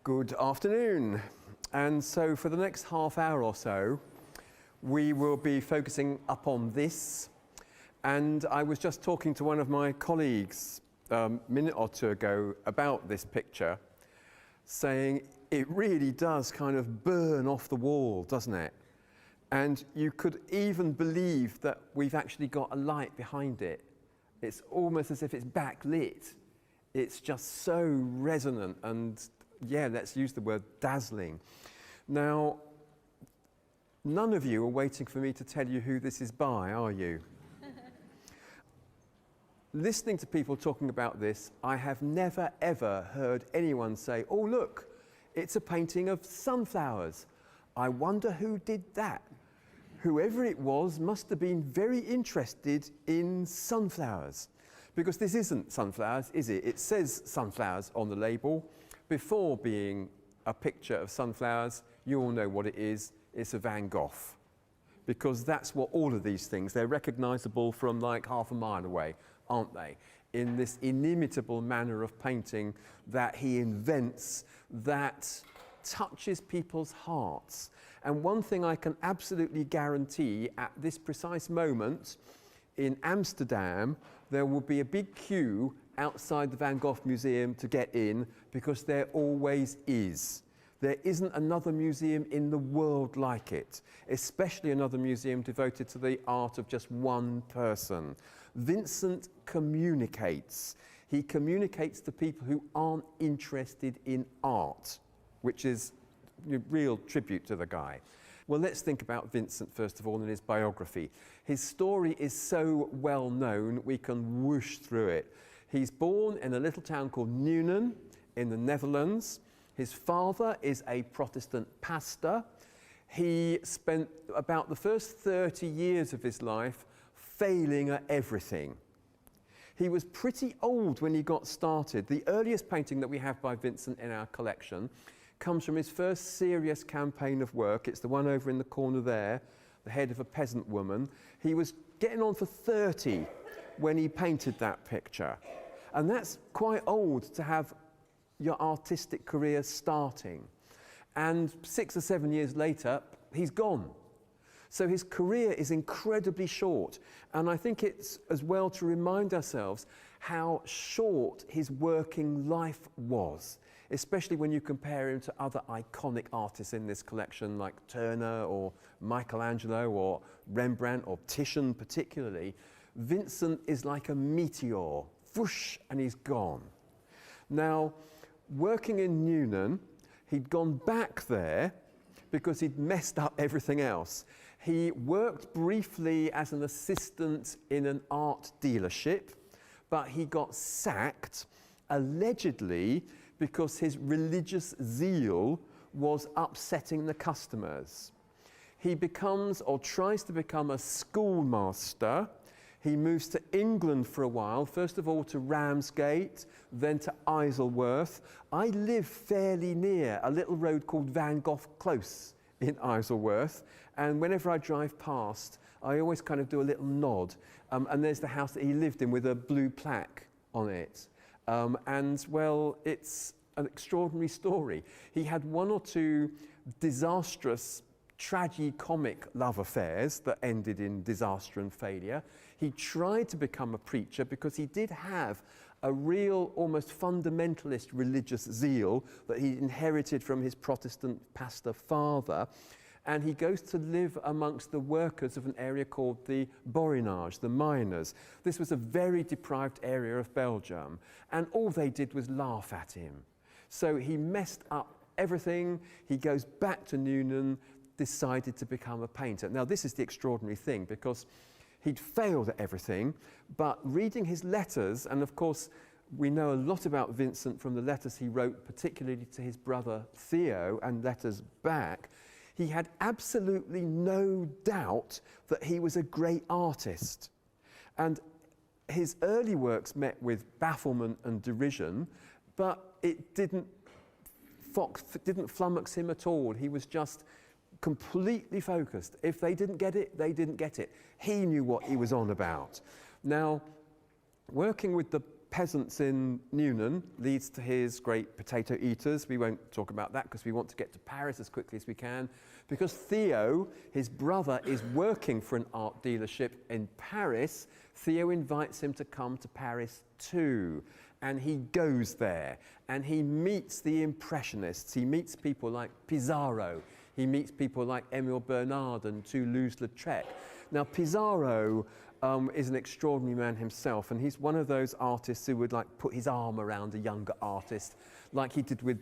Good afternoon. And so for the next half hour or so, we will be focusing upon this. And I was just talking to one of my colleagues a minute or two ago about this picture, saying it really does kind of burn off the wall, doesn't it? And you could even believe that we've actually got a light behind it. It's almost as if it's backlit. It's just so resonant and, yeah, let's use the word dazzling. Now, none of you are waiting for me to tell you who this is by, are you? Listening to people talking about this, I have never ever heard anyone say, oh look, it's a painting of sunflowers. I wonder who did that. Whoever it was must have been very interested in sunflowers. Because this isn't sunflowers, is it? It says sunflowers on the label. Before being a picture of sunflowers, you all know what it is. It's a Van Gogh. Because that's what all of these things, they're recognizable from like half a mile away, aren't they? In this inimitable manner of painting that he invents that touches people's hearts. And one thing I can absolutely guarantee at this precise moment, in Amsterdam, there will be a big queue outside the Van Gogh Museum to get in, because there always is. There isn't another museum in the world like it, especially another museum devoted to the art of just one person. Vincent communicates. He communicates to people who aren't interested in art, which is a real tribute to the guy. Well, let's think about Vincent first of all and his biography. His story is so well known, we can whoosh through it. He's born in a little town called Nuenen in the Netherlands. His father is a Protestant pastor. He spent about the first 30 years of his life failing at everything. He was pretty old when he got started. The earliest painting that we have by Vincent in our collection comes from his first serious campaign of work. It's the one over in the corner there, the head of a peasant woman. He was getting on for 30 when he painted that picture. And that's quite old to have your artistic career starting. And 6 or 7 years later, he's gone. So his career is incredibly short. And I think it's as well to remind ourselves how short his working life was, especially when you compare him to other iconic artists in this collection like Turner or Michelangelo or Rembrandt or Titian particularly. Vincent is like a meteor, whoosh, and he's gone. Now, working in Nuenen, he'd gone back there because he'd messed up everything else. He worked briefly as an assistant in an art dealership, but he got sacked, allegedly because his religious zeal was upsetting the customers. He becomes, or tries to become, a schoolmaster. He moves to England for a while, first of all to Ramsgate, then to Isleworth. I live fairly near a little road called Van Gogh Close in Isleworth, and whenever I drive past, I always kind of do a little nod. And there's the house that he lived in with a blue plaque on it. And, well, it's an extraordinary story. He had one or two disastrous, tragi-comic love affairs that ended in disaster and failure. He tried to become a preacher because he did have a real, almost fundamentalist religious zeal that he inherited from his Protestant pastor father. And he goes to live amongst the workers of an area called the Borinage, the miners. This was a very deprived area of Belgium, and all they did was laugh at him. So he messed up everything. He goes back to Nuenen, decided to become a painter. Now, this is the extraordinary thing, because he'd failed at everything, but reading his letters, and of course, we know a lot about Vincent from the letters he wrote, particularly to his brother Theo, and letters back. He had absolutely no doubt that he was a great artist. And his early works met with bafflement and derision, but it didn't flummox him at all. He was just completely focused. If they didn't get it, they didn't get it. He knew what he was on about. Now, working with the peasants in Newnan leads to his great potato eaters. We won't talk about that because we want to get to Paris as quickly as we can. Because Theo, his brother, is working for an art dealership in Paris, Theo invites him to come to Paris too. And he goes there and he meets the Impressionists. He meets people like Pissarro. He meets people like Émile Bernard and Toulouse-Lautrec. Now, Pissarro is an extraordinary man himself, and he's one of those artists who would like put his arm around a younger artist, like he did with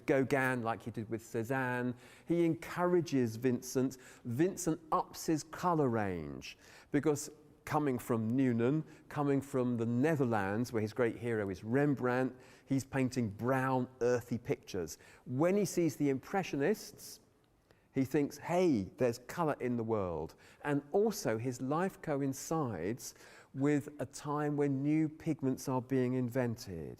Gauguin, like he did with Cézanne. He encourages Vincent. Vincent ups his colour range because coming from Newnan, coming from the Netherlands, where his great hero is Rembrandt, he's painting brown, earthy pictures. When he sees the Impressionists, he thinks, hey, there's colour in the world. And also his life coincides with a time when new pigments are being invented.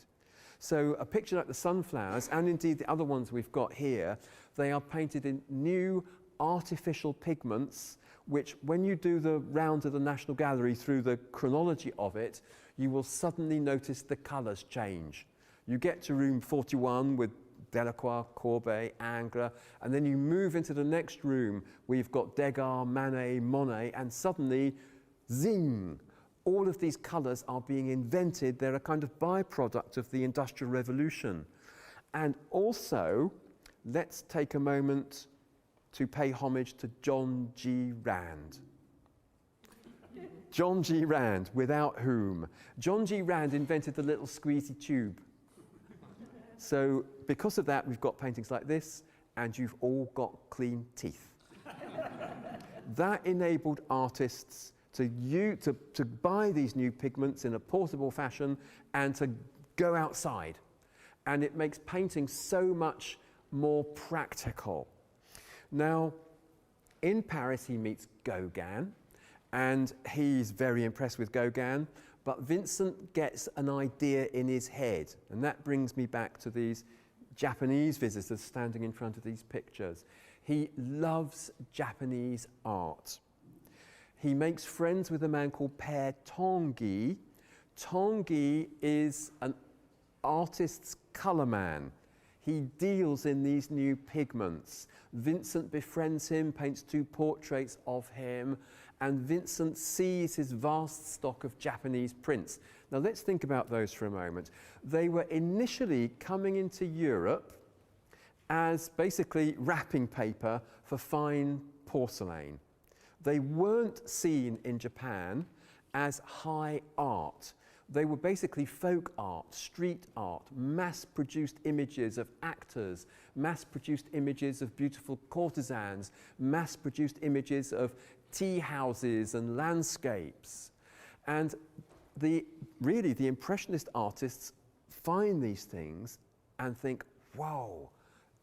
So a picture like the sunflowers, and indeed the other ones we've got here, they are painted in new artificial pigments, which when you do the round of the National Gallery through the chronology of it, you will suddenly notice the colours change. You get to room 41 with Delacroix, Courbet, Ingres, and then you move into the next room where you've got Degas, Manet, Monet, and suddenly, zing, all of these colours are being invented. They're a kind of byproduct of the Industrial Revolution. And also, let's take a moment to pay homage to John G. Rand. John G. Rand, without whom. John G. Rand invented the little squeezy tube. So because of that, we've got paintings like this, and you've all got clean teeth. That enabled artists to buy these new pigments in a portable fashion and to go outside. And it makes painting so much more practical. Now, in Paris, he meets Gauguin, and he's very impressed with Gauguin, but Vincent gets an idea in his head, and that brings me back to these Japanese visitors standing in front of these pictures. He loves Japanese art. He makes friends with a man called Père Tanguy. Tanguy is an artist's colour man. He deals in these new pigments. Vincent befriends him, paints 2 portraits of him, and Vincent sees his vast stock of Japanese prints. Now let's think about those for a moment. They were initially coming into Europe as basically wrapping paper for fine porcelain. They weren't seen in Japan as high art. They were basically folk art, street art, mass-produced images of actors, mass-produced images of beautiful courtesans, mass-produced images of tea houses and landscapes. And really the Impressionist artists find these things and think, whoa,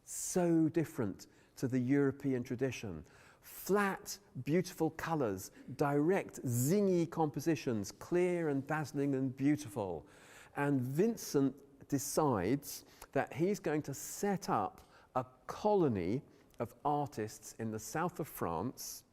so different to the European tradition. Flat, beautiful colours, direct, zingy compositions, clear and dazzling and beautiful. And Vincent decides that he's going to set up a colony of artists in the south of France,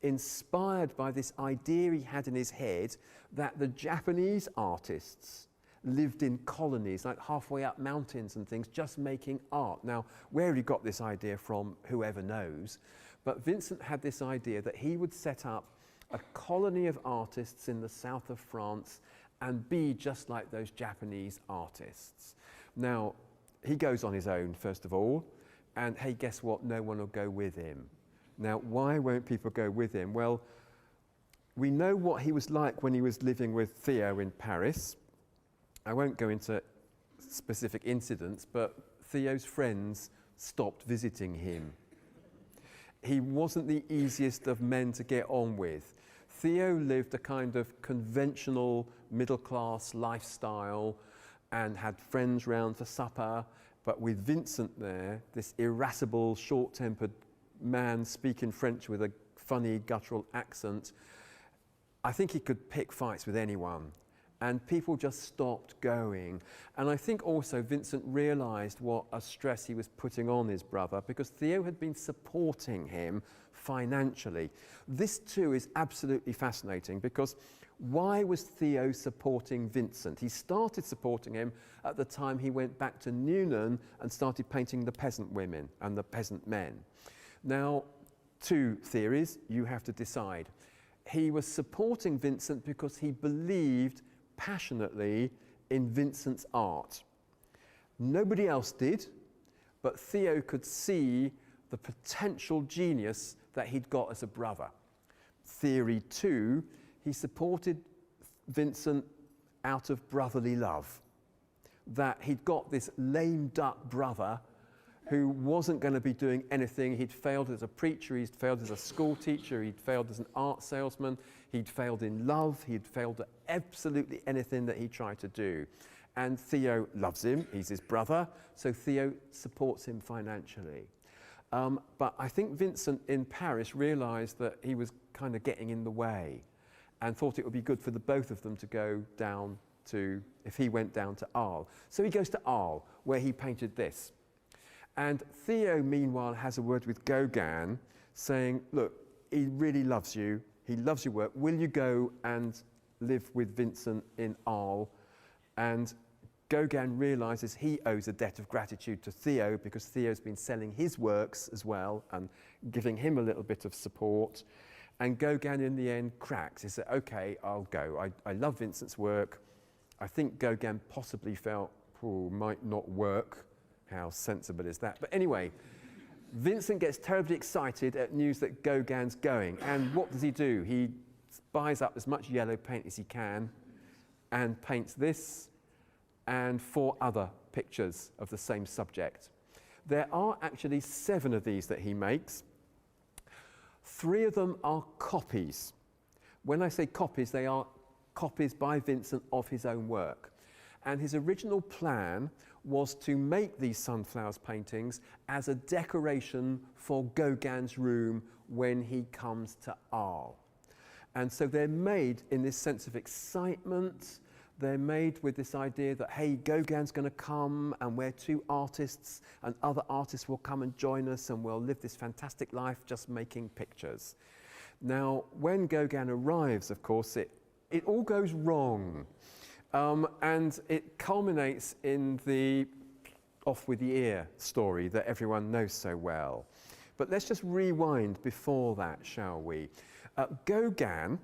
inspired by this idea he had in his head that the Japanese artists lived in colonies, like halfway up mountains and things, just making art. Now, where he got this idea from, whoever knows, but Vincent had this idea that he would set up a colony of artists in the south of France and be just like those Japanese artists. Now, he goes on his own, first of all, and hey, guess what? No one will go with him. Now, why won't people go with him? Well, we know what he was like when he was living with Theo in Paris. I won't go into specific incidents, but Theo's friends stopped visiting him. He wasn't the easiest of men to get on with. Theo lived a kind of conventional middle-class lifestyle and had friends round for supper, but with Vincent there, this irascible, short-tempered man speaking French with a funny guttural accent, I think he could pick fights with anyone. And people just stopped going. And I think also Vincent realised what a stress he was putting on his brother, because Theo had been supporting him financially. This too is absolutely fascinating, because Why was Theo supporting Vincent? He started supporting him at the time he went back to Newnan and started painting the peasant women and the peasant men. Now, two theories, you have to decide. He was supporting Vincent because he believed passionately in Vincent's art. Nobody else did, but Theo could see the potential genius that he'd got as a brother. Theory two, he supported Vincent out of brotherly love, that he'd got this lame duck brother who wasn't going to be doing anything. He'd failed as a preacher, he'd failed as a school teacher, he'd failed as an art salesman, he'd failed in love, he'd failed at absolutely anything that he tried to do. And Theo loves him, he's his brother, so Theo supports him financially. But I think Vincent in Paris realised that he was kind of getting in the way and thought it would be good for the both of them to go down to, if he went down to Arles. So he goes to Arles, where he painted this. And Theo, meanwhile, has a word with Gauguin saying, look, he really loves you, he loves your work, will you go and live with Vincent in Arles? And Gauguin realises he owes a debt of gratitude to Theo because Theo's been selling his works as well and giving him a little bit of support. And Gauguin in the end cracks. He said, okay, I'll go. I love Vincent's work. I think Gauguin possibly felt, oh, might not work. How sensible is that? But anyway, Vincent gets terribly excited at news that Gauguin's going. And what does he do? He buys up as much yellow paint as he can and paints this and 4 other pictures of the same subject. There are actually 7 of these that he makes. 3 of them are copies. When I say copies, they are copies by Vincent of his own work. And his original plan was to make these sunflowers paintings as a decoration for Gauguin's room when he comes to Arles. And so they're made in this sense of excitement. They're made with this idea that, hey, Gauguin's going to come and we're 2 artists and other artists will come and join us and we'll live this fantastic life just making pictures. Now, when Gauguin arrives, of course, it all goes wrong. And it culminates in the off with the ear story that everyone knows so well. But let's just rewind before that, shall we? Gauguin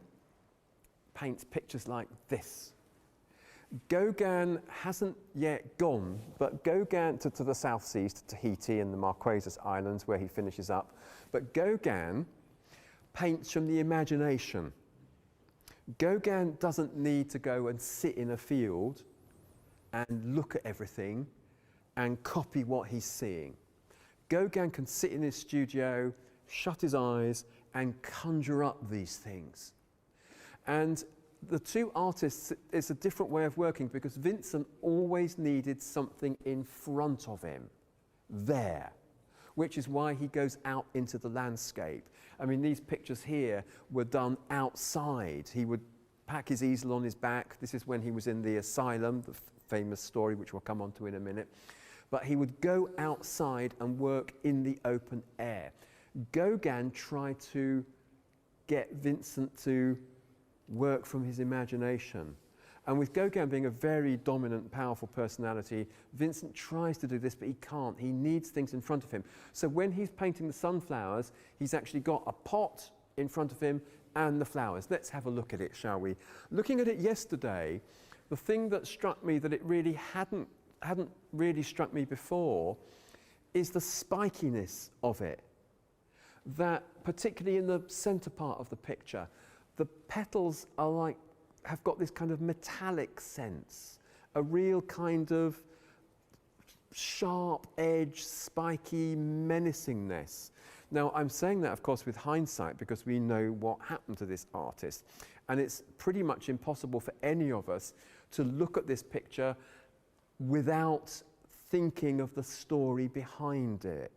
paints pictures like this. Gauguin hasn't yet gone, but Gauguin to the South Seas, to Tahiti and the Marquesas Islands, where he finishes up. But Gauguin paints from the imagination. Gauguin doesn't need to go and sit in a field and look at everything and copy what he's seeing. Gauguin can sit in his studio, shut his eyes, and conjure up these things. And the 2 artists, it's a different way of working because Vincent always needed something in front of him, there, which is why he goes out into the landscape. I mean, these pictures here were done outside. He would pack his easel on his back. This is when he was in the asylum, the famous story, which we'll come on to in a minute. But he would go outside and work in the open air. Gauguin tried to get Vincent to work from his imagination. And with Gauguin being a very dominant, powerful personality, Vincent tries to do this, but he can't. He needs things in front of him. So when he's painting the sunflowers, he's actually got a pot in front of him and the flowers. Let's have a look at it, shall we? Looking at it yesterday, the thing that struck me that it really hadn't really struck me before is the spikiness of it. That, particularly in the center part of the picture, the petals are have got this kind of metallic sense, a real kind of sharp edge, spiky menacingness. Now, I'm saying that, of course, with hindsight because we know what happened to this artist. And it's pretty much impossible for any of us to look at this picture without thinking of the story behind it.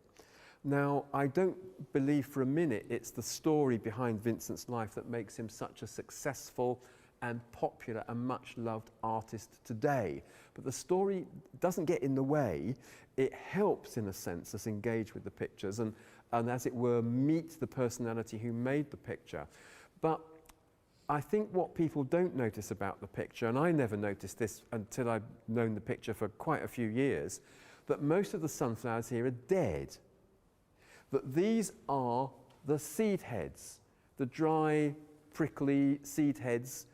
Now, I don't believe for a minute it's the story behind Vincent's life that makes him such a successful and popular and much loved artist today. But the story doesn't get in the way. It helps, in a sense, us engage with the pictures and as it were, meet the personality who made the picture. But I think what people don't notice about the picture, and I never noticed this until I've known the picture for quite a few years, that most of the sunflowers here are dead. That these are the seed heads, the dry, prickly seed heads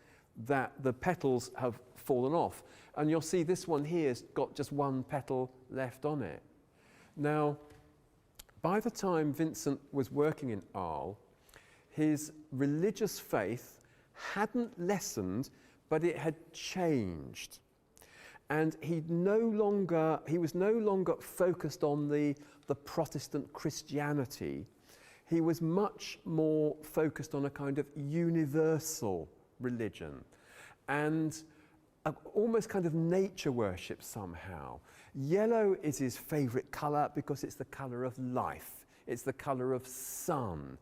that the petals have fallen off. And you'll see this one here's got just one petal left on it. Now, by the time Vincent was working in Arles, his religious faith hadn't lessened, but it had changed. And he was no longer focused on the Protestant Christianity. He was much more focused on a kind of universal religion and almost kind of nature worship somehow. Yellow is his favourite colour because it's the colour of life. It's the colour of sun.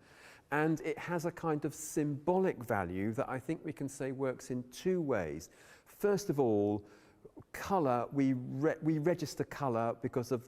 And it has a kind of symbolic value that I think we can say works in two ways. First of all, colour, we register colour because of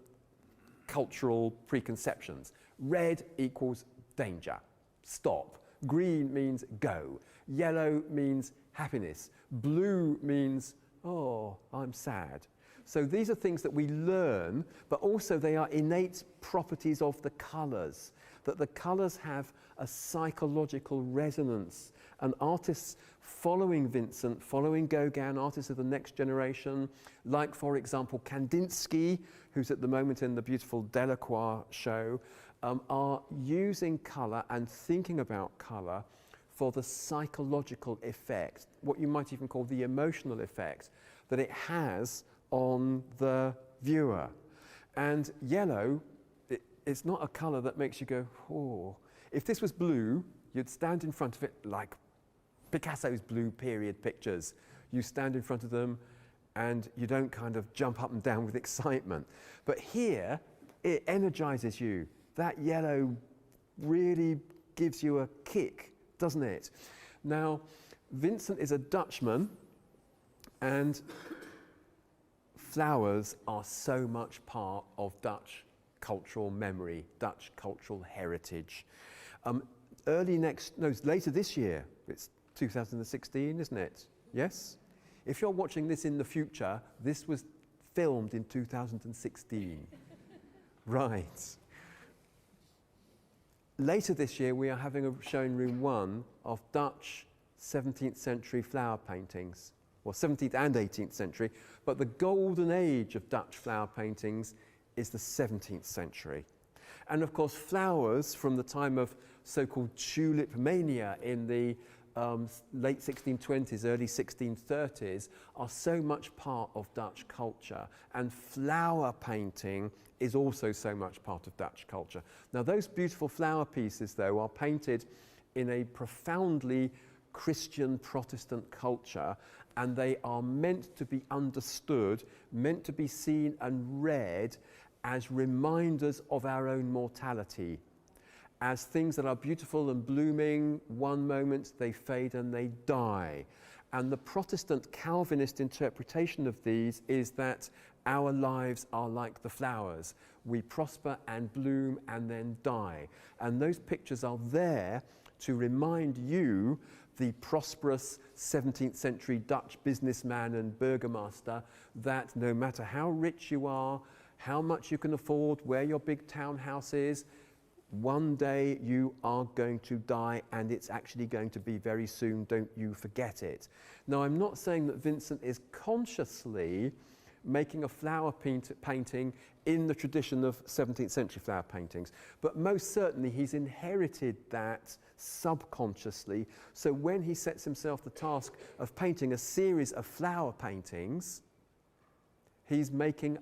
cultural preconceptions. Red equals danger, stop. Green means go. Yellow means happiness. Blue means, oh, I'm sad. So these are things that we learn, but also they are innate properties of the colours, that the colours have a psychological resonance. And artists following Vincent, following Gauguin, artists of the next generation, like, for example, Kandinsky, who's at the moment in the beautiful Delacroix show, are using colour and thinking about colour for the psychological effect, what you might even call the emotional effect, that it has on the viewer. And yellow, it's not a colour that makes you go, oh. If this was blue, you'd stand in front of it like Picasso's blue period pictures. You stand in front of them and you don't kind of jump up and down with excitement. But here, it energizes you. That yellow really gives you a kick, doesn't it? Now, Vincent is a Dutchman, and flowers are so much part of Dutch cultural memory, Dutch cultural heritage. Later this year, it's 2016, isn't it? Yes? If you're watching this in the future, this was filmed in 2016. Right. Later this year, we are having a show in room 1 of Dutch 17th century flower paintings, well, 17th and 18th century, but the golden age of Dutch flower paintings is the 17th century. And of course, flowers from the time of so-called tulip mania in the late 1620s, early 1630s are so much part of Dutch culture, and flower painting is also so much part of Dutch culture. Now, those beautiful flower pieces, though, are painted in a profoundly Christian Protestant culture, and they are meant to be understood, meant to be seen and read as reminders of our own mortality, as things that are beautiful and blooming. One moment they fade and they die. And the Protestant Calvinist interpretation of these is that our lives are like the flowers. We prosper and bloom and then die. And those pictures are there to remind you, the prosperous 17th century Dutch businessman and burgomaster, that no matter how rich you are, how much you can afford, where your big townhouse is, one day you are going to die, and it's actually going to be very soon. Don't you forget it. Now, I'm not saying that Vincent is consciously making a flower painting in the tradition of 17th century flower paintings, but most certainly he's inherited that subconsciously. So when he sets himself the task of painting a series of flower paintings, he's making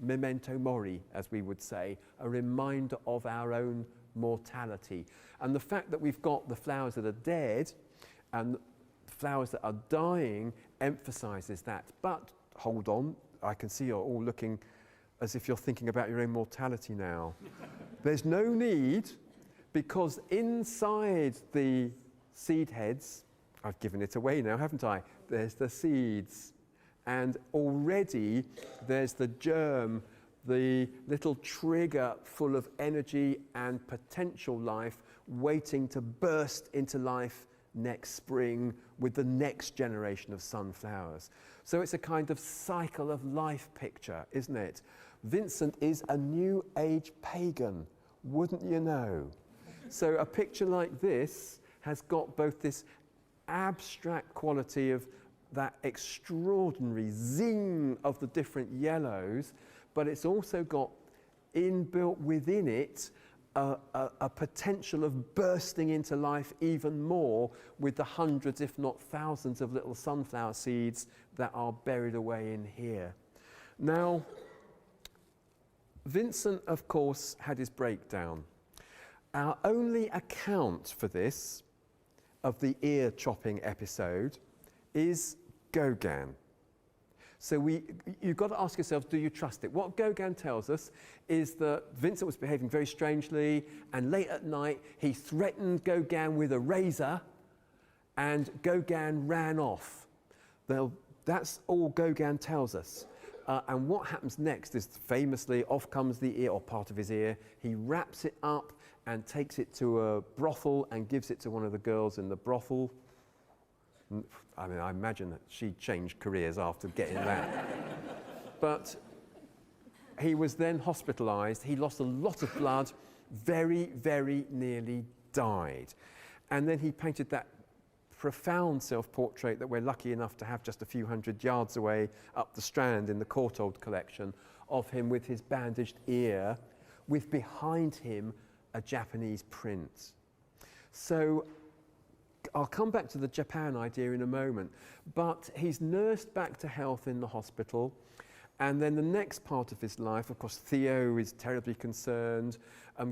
memento mori, as we would say, a reminder of our own mortality. And the fact that we've got the flowers that are dead and flowers that are dying emphasizes that. But hold on, I can see you're all looking as if you're thinking about your own mortality now. There's no need, because inside the seed heads, I've given it away now, haven't I? There's the seeds. And already there's the germ, the little trigger full of energy and potential life waiting to burst into life next spring with the next generation of sunflowers. So it's a kind of cycle of life picture, isn't it? Vincent is a New Age pagan, wouldn't you know? So a picture like this has got both this abstract quality of that extraordinary zing of the different yellows, but it's also got inbuilt within it a potential of bursting into life even more with the hundreds, if not thousands, of little sunflower seeds that are buried away in here. Now, Vincent, of course, had his breakdown. Our only account for this, of the ear chopping episode, is Gogh. So you've got to ask yourself, do you trust it? What Gogh tells us is that Vincent was behaving very strangely, and late at night he threatened Gogh with a razor, and Gogh ran off. Well, that's all Gogh tells us. And what happens next is, famously, off comes the ear, or part of his ear. He wraps it up and takes it to a brothel and gives it to one of the girls in the brothel. I mean, I imagine that she changed careers after getting that. But he was then hospitalised. He lost a lot of blood, very, very nearly died. And then he painted that profound self-portrait that we're lucky enough to have just a few hundred yards away up the Strand in the Courtauld collection, of him with his bandaged ear, with behind him a Japanese print. So I'll come back to the Japan idea in a moment, but he's nursed back to health in the hospital, and then the next part of his life, of course, Theo is terribly concerned.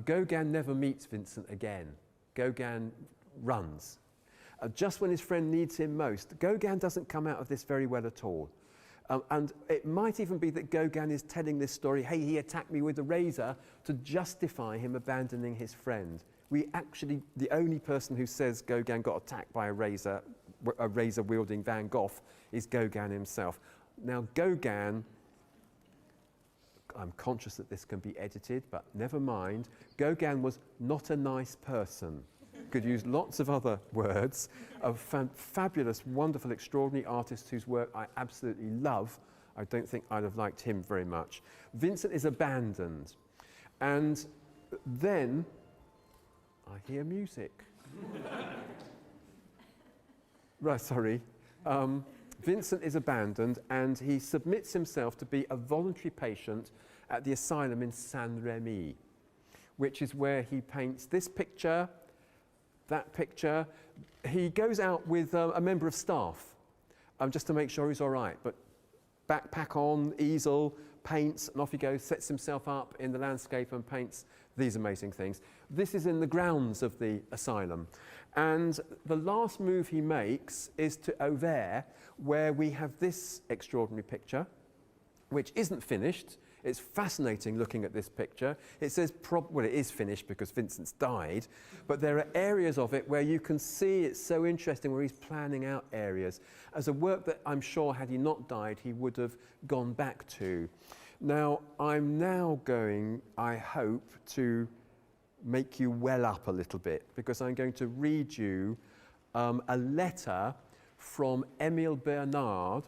Gogh never meets Vincent again. Gogh runs. Just when his friend needs him most, Gogh doesn't come out of this very well at all. And it might even be that Gogh is telling this story, hey, he attacked me with a razor, to justify him abandoning his friend. We actually, the only person who says Gogh got attacked by a razor-wielding Van Gogh, is Gogh himself. Now, Gogh, I'm conscious that this can be edited, but never mind. Gogh was not a nice person. Could use lots of other words. A fabulous, wonderful, extraordinary artist whose work I absolutely love. I don't think I'd have liked him very much. Vincent is abandoned. And then I hear music. Right, sorry. Vincent is abandoned, and he submits himself to be a voluntary patient at the asylum in Saint-Rémy, which is where he paints this picture, that picture. He goes out with a member of staff just to make sure he's all right, but backpack on, easel, paints, and off he goes, sets himself up in the landscape and paints these amazing things. This is in the grounds of the asylum. And the last move he makes is to Obras, where we have this extraordinary picture, which isn't finished. It's fascinating looking at this picture. It says, well, it is finished because Vincent's died, but there are areas of it where you can see it's so interesting, where he's planning out areas as a work that I'm sure, had he not died, he would have gone back to. Now, I'm now going, I hope, to make you well up a little bit, because I'm going to read you a letter from Émile Bernard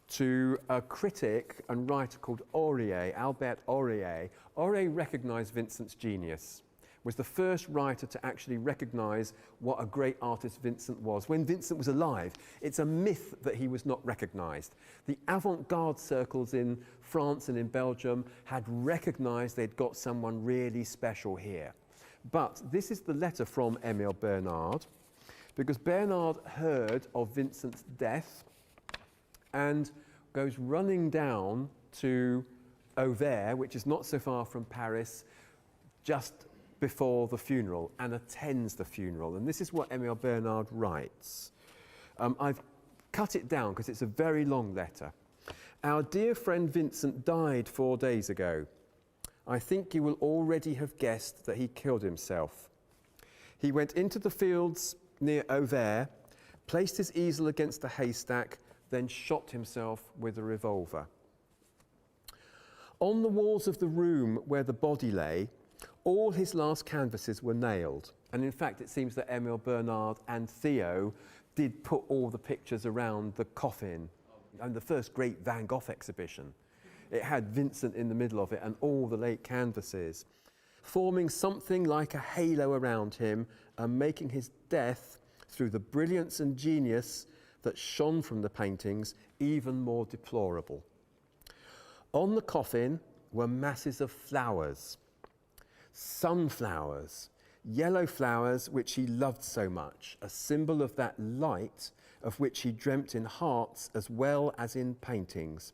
to a critic and writer called Aurier, Albert Aurier. Aurier recognised Vincent's genius, was the first writer to actually recognise what a great artist Vincent was. When Vincent was alive, it's a myth that he was not recognised. The avant-garde circles in France and in Belgium had recognised they'd got someone really special here. But this is the letter from Émile Bernard, because Bernard heard of Vincent's death and goes running down to Auvers, which is not so far from Paris, just before the funeral, and attends the funeral. And this is what Émile Bernard writes. I've cut it down because it's a very long letter. Our dear friend Vincent died 4 days ago. I think you will already have guessed that he killed himself. He went into the fields near Auvers, placed his easel against a haystack, then shot himself with a revolver. On the walls of the room where the body lay, All his last canvases were nailed. And in fact, it seems that Emil Bernard and Theo did put all the pictures around the coffin. And the first great Van Gogh exhibition, it had Vincent in the middle of it and all the late canvases, forming something like a halo around him and making his death, through the brilliance and genius that shone from the paintings, even more deplorable. On the coffin were masses of flowers, sunflowers, yellow flowers which he loved so much, a symbol of that light of which he dreamt in hearts as well as in paintings.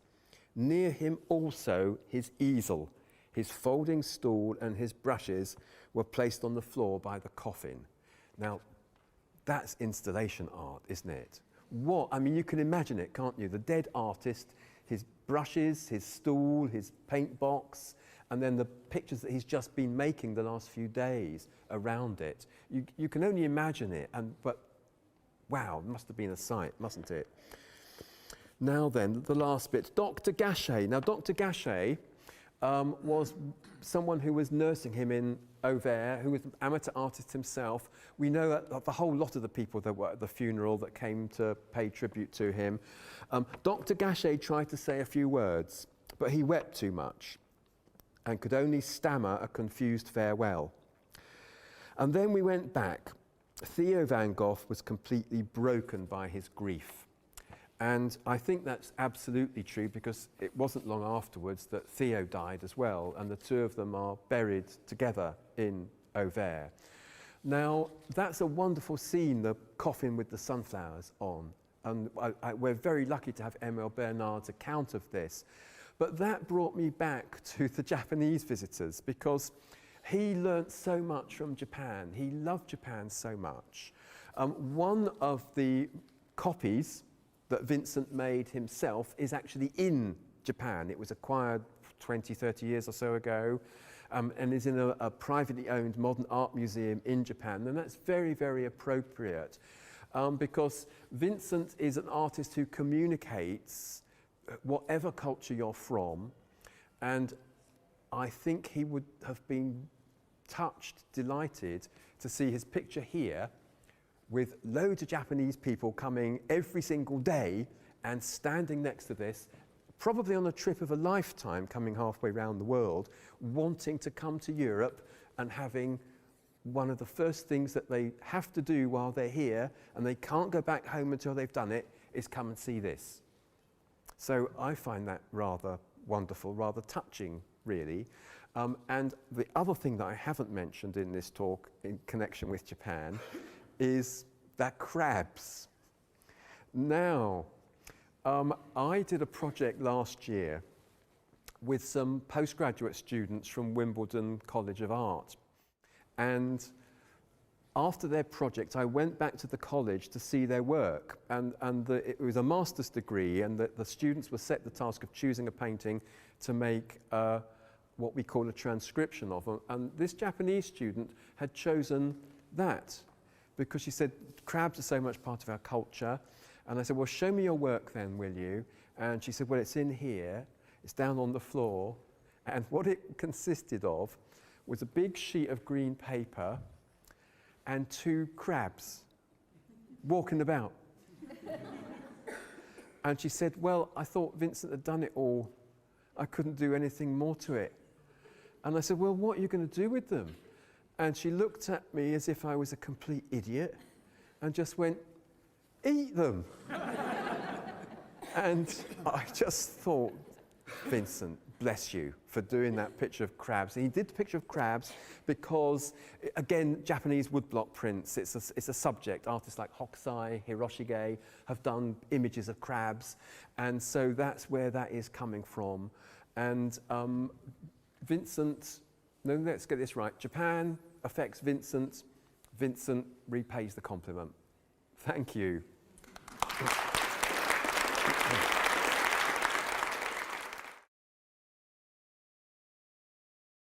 Near him also his easel, his folding stool and his brushes were placed on the floor by the coffin. Now, that's installation art, isn't it? What, I mean, you can imagine it, can't you? The dead artist, his brushes, his stool, his paint box, and then the pictures that he's just been making the last few days around it. You can only imagine it, but wow, it must have been a sight, mustn't it? Now then, the last bit, Dr. Gachet. Now, Dr. Gachet was someone who was nursing him in Auvers, who was an amateur artist himself. We know the whole lot of the people that were at the funeral that came to pay tribute to him. Dr. Gachet tried to say a few words, but he wept too much and could only stammer a confused farewell. And then we went back. Theo van Gogh was completely broken by his grief. And I think that's absolutely true, because it wasn't long afterwards that Theo died as well, and the two of them are buried together in Auvers. Now, that's a wonderful scene, the coffin with the sunflowers on. And we're very lucky to have Emil Bernard's account of this. But that brought me back to the Japanese visitors, because he learnt so much from Japan. He loved Japan so much. One of the copies that Vincent made himself is actually in Japan. It was acquired 20, 30 years or so ago, and is in a privately owned modern art museum in Japan. And that's very, very appropriate, because Vincent is an artist who communicates whatever culture you're from, and I think he would have been touched, delighted to see his picture here with loads of Japanese people coming every single day and standing next to this, probably on a trip of a lifetime, coming halfway around the world, wanting to come to Europe and having one of the first things that they have to do while they're here, and they can't go back home until they've done it, is come and see this. So I find that rather wonderful, rather touching, really. And the other thing that I haven't mentioned in this talk in connection with Japan is that crabs. Now, I did a project last year with some postgraduate students from Wimbledon College of Art. And after their project, I went back to the college to see their work. And it was a master's degree, and the students were set the task of choosing a painting to make what we call a transcription of. And this Japanese student had chosen that, because she said, crabs are so much part of our culture. And I said, well, show me your work then, will you? And she said, well, it's in here. It's down on the floor. And what it consisted of was a big sheet of green paper and 2 crabs walking about. And she said, well, I thought Vincent had done it all. I couldn't do anything more to it. And I said, well, what are you going to do with them? And she looked at me as if I was a complete idiot and just went, eat them. And I just thought, Vincent, bless you for doing that picture of crabs. And he did the picture of crabs because, again, Japanese woodblock prints, it's a subject. Artists like Hokusai, Hiroshige have done images of crabs. And so that's where that is coming from. And Vincent, no, let's get this right. Japan affects Vincent. Vincent repays the compliment. Thank you.